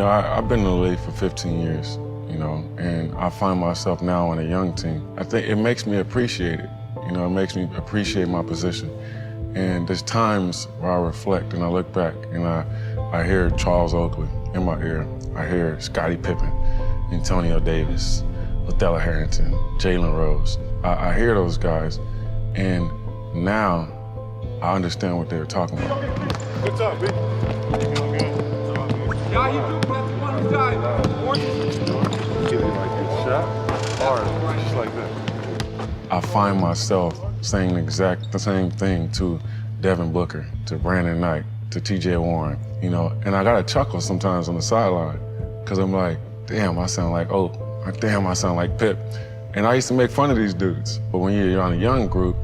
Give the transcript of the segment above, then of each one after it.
I've been in the league for 15 years, and I find myself now on a young team. I think it makes me appreciate it. It makes me appreciate my position. And there's times where I reflect and I look back and I hear Charles Oakley in my ear. I hear Scottie Pippen, Antonio Davis, Othello Harrington, Jalen Rose. I hear those guys, and now I understand what they were talking about. Good talk, B. Yeah, you do. That's one guy. Get it like this shot, hard, just like that. I find myself saying the same thing to Devin Booker, to Brandon Knight, to TJ Warren, and I gotta chuckle sometimes on the sideline, because I'm like, damn, I sound like Oak, or damn, I sound like Pip. And I used to make fun of these dudes, but when you're on a young group,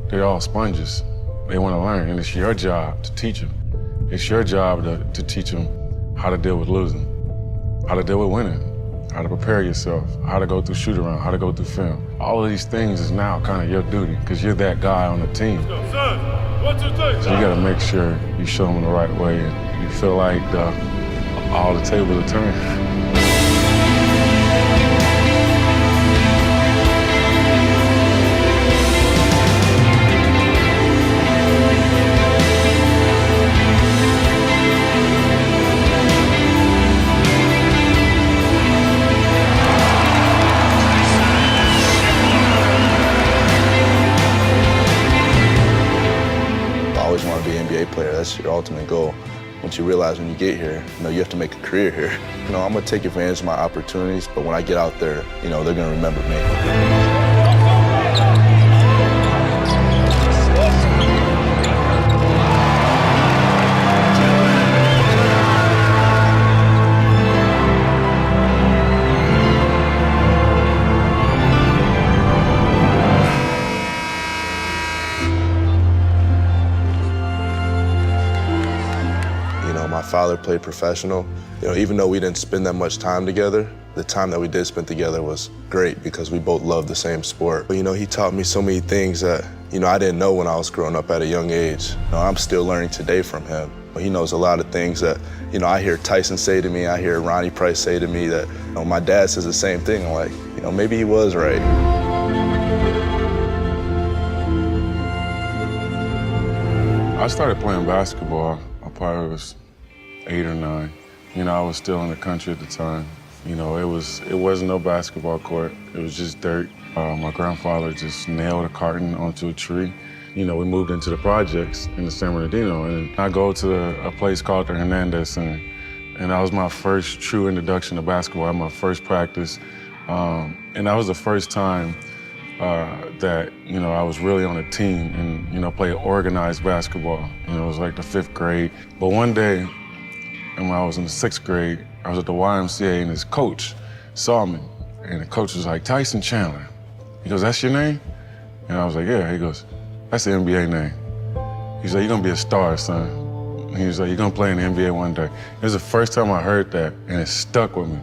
they're all sponges. They want to learn, and it's your job to teach them. It's your job to teach them how to deal with losing, how to deal with winning, how to prepare yourself, how to go through shoot-around, how to go through film. All of these things is now kind of your duty, because you're that guy on the team. So you got to make sure you show them the right way, and you feel like all the tables are turned. Player. That's your ultimate goal. Once you realize when you get here, you have to make a career here. I'm gonna take advantage of my opportunities, but when I get out there, they're gonna remember me. My father played professional. Even though we didn't spend that much time together, the time that we did spend together was great because we both loved the same sport. But he taught me so many things that I didn't know when I was growing up at a young age. I'm still learning today from him. He knows a lot of things that I hear Tyson say to me, I hear Ronnie Price say to me that my dad says the same thing. I'm like, maybe he was right. I started playing basketball. I probably was 8 or 9. I was still in the country at the time. It wasn't no basketball court. It was just dirt. My grandfather just nailed a carton onto a tree. We moved into the projects in the San Bernardino, and I go to a place called the Hernandez Center, and that was my first true introduction to basketball, my first practice, and that was the first time that I was really on a team and play organized basketball. It was like the 5th grade, but one day, and when I was in the 6th grade, I was at the YMCA and his coach saw me. And the coach was like, Taison Chandler. He goes, that's your name? And I was like, yeah. He goes, that's the NBA name. He's like, you're gonna be a star, son. He was like, you're gonna play in the NBA one day. It was the first time I heard that, and it stuck with me.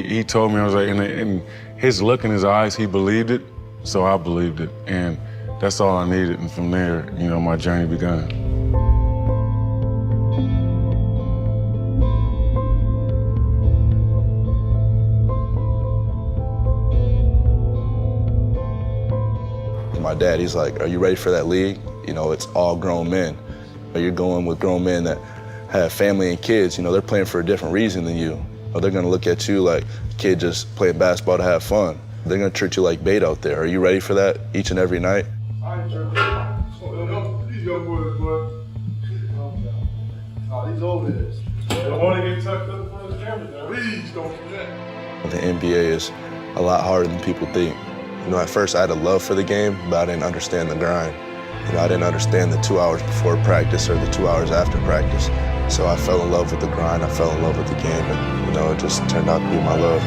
He told me, I was like, and his look in his eyes, he believed it, so I believed it. And that's all I needed, and from there, my journey began. My dad, he's like, are you ready for that league? It's all grown men. But you're going with grown men that have family and kids. They're playing for a different reason than you. Or they're gonna look at you like a kid just playing basketball to have fun. They're gonna treat you like bait out there. Are you ready for that each and every night? These young boys, boy. These old heads. They don't want to get tucked up in front of the camera. Please don't do that. The NBA is a lot harder than people think. At first I had a love for the game, but I didn't understand the grind. I didn't understand the 2 hours before practice or the 2 hours after practice. So I fell in love with the grind, I fell in love with the game, and it just turned out to be my love.